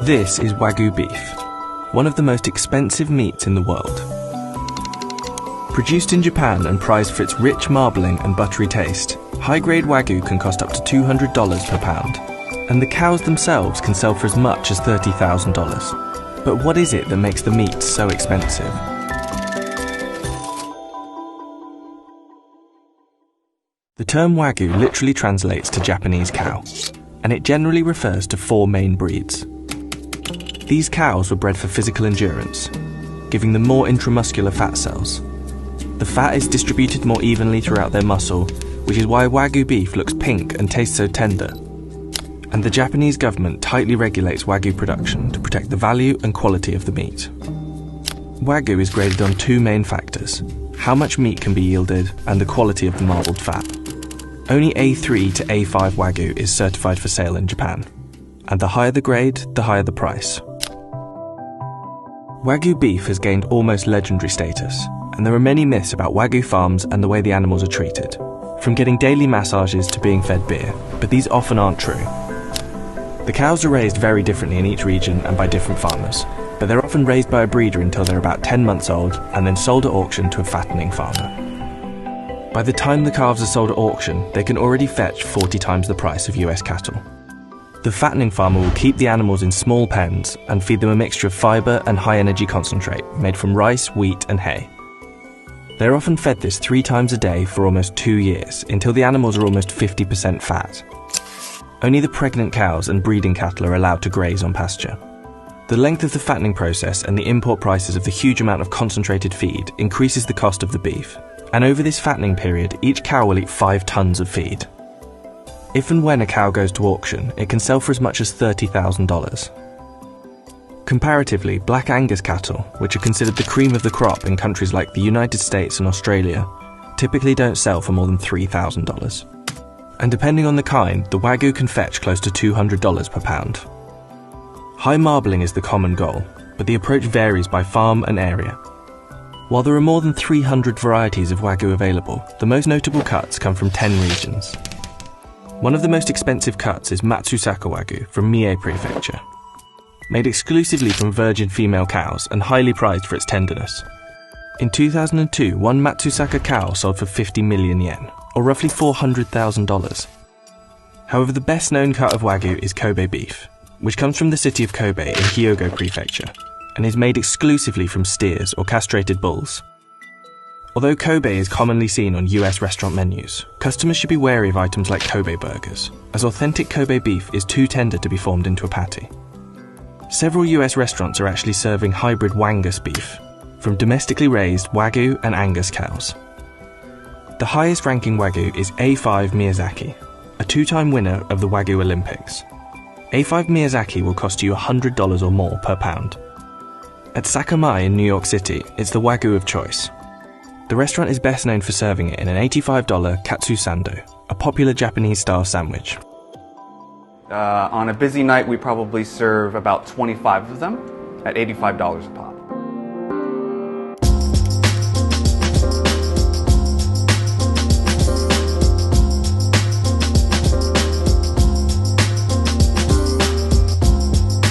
This is Wagyu beef, one of the most expensive meats in the world. Produced in Japan and prized for its rich marbling and buttery taste, high-grade Wagyu can cost up to $200 per pound, and the cows themselves can sell for as much as $30,000. But what is it that makes the meat so expensive? The term Wagyu literally translates to Japanese cow, and it generally refers to 4 main breeds. These cows were bred for physical endurance, giving them more intramuscular fat cells. The fat is distributed more evenly throughout their muscle, which is why Wagyu beef looks pink and tastes so tender. And the Japanese government tightly regulates Wagyu production to protect the value and quality of the meat. Wagyu is graded on 2 main factors: how much meat can be yielded and the quality of the marbled fat. Only A3 to A5 Wagyu is certified for sale in Japan, and the higher the grade, the higher the price. Wagyu beef has gained almost legendary status, and there are many myths about Wagyu farms and the way the animals are treated, from getting daily massages to being fed beer, but these often aren't true. The cows are raised very differently in each region and by different farmers, but they're often raised by a breeder until they're about 10 months old and then sold at auction to a fattening farmer. By the time the calves are sold at auction, they can already fetch 40 times the price of US cattle. The fattening farmer will keep the animals in small pens and feed them a mixture of fibre and high-energy concentrate made from rice, wheat and hay. They're often fed this 3 times a day for almost 2 years, until the animals are almost 50% fat. Only the pregnant cows and breeding cattle are allowed to graze on pasture. The length of the fattening process and the import prices of the huge amount of concentrated feed increases the cost of the beef, and over this fattening period, each cow will eat 5 tons of feed. If and when a cow goes to auction, it can sell for as much as $30,000. Comparatively, Black Angus cattle, which are considered the cream of the crop in countries like the United States and Australia, typically don't sell for more than $3,000. And depending on the kind, the Wagyu can fetch close to $200 per pound. High marbling is the common goal, but the approach varies by farm and area. While there are more than 300 varieties of Wagyu available, the most notable cuts come from 10 regions. One of the most expensive cuts is Matsusaka Wagyu from Mie Prefecture. Made exclusively from virgin female cows and highly prized for its tenderness. In 2002, one Matsusaka cow sold for 50 million yen, or roughly $400,000. However, the best known cut of Wagyu is Kobe beef, which comes from the city of Kobe in Hyogo Prefecture, and is made exclusively from steers or castrated bulls. Although Kobe is commonly seen on US restaurant menus, customers should be wary of items like Kobe burgers, as authentic Kobe beef is too tender to be formed into a patty. Several US restaurants are actually serving hybrid Wangus beef, from domestically raised Wagyu and Angus cows. The highest ranking Wagyu is A5 Miyazaki, a 2-time winner of the Wagyu Olympics. A5 Miyazaki will cost you $100 or more per pound. At Sakamai in New York City, it's the Wagyu of choice. The restaurant is best known for serving it in an $85 katsu sando, a popular Japanese-style sandwich. On a busy night, we probably serve about 25 of them at $85 a pop.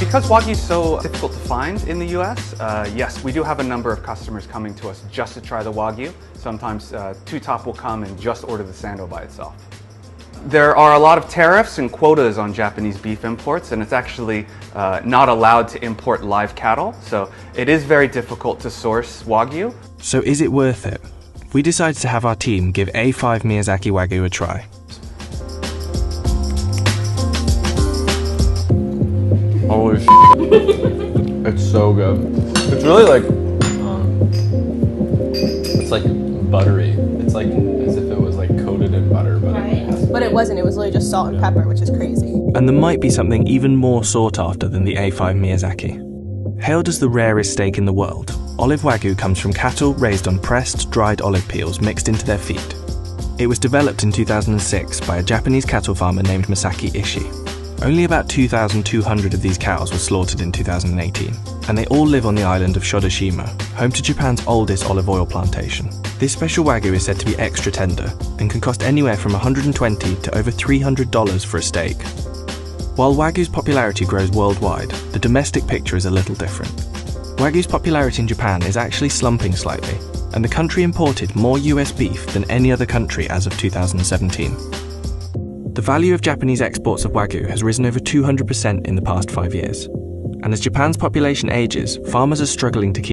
Because Wagyu is so difficult to find in the US, yes, we do have a number of customers coming to us just to try the Wagyu. Sometimes Two Top will come and just order the sando by itself. There are a lot of tariffs and quotas on Japanese beef imports, and it's actually not allowed to import live cattle, so it is very difficult to source Wagyu. So is it worth it? We decided to have our team give A5 Miyazaki Wagyu a try. Holy shit. It's so good. It's really like, it's like buttery. It's like as if it was like coated in butter, but But it wasn't, it was literally just salt and pepper, which is crazy. And there might be something even more sought after than the A5 Miyazaki. Hailed as the rarest steak in the world, olive Wagyu comes from cattle raised on pressed, dried olive peels mixed into their feed. It was developed in 2006 by a Japanese cattle farmer named Masaki Ishii. Only about 2,200 of these cows were slaughtered in 2018, and they all live on the island of Shodoshima, home to Japan's oldest olive oil plantation. This special Wagyu is said to be extra tender, and can cost anywhere from $120 to over $300 for a steak. While Wagyu's popularity grows worldwide, the domestic picture is a little different. Wagyu's popularity in Japan is actually slumping slightly, and the country imported more US beef than any other country as of 2017. The value of Japanese exports of Wagyu has risen over 200% in the past 5 years. And as Japan's population ages, farmers are struggling to keep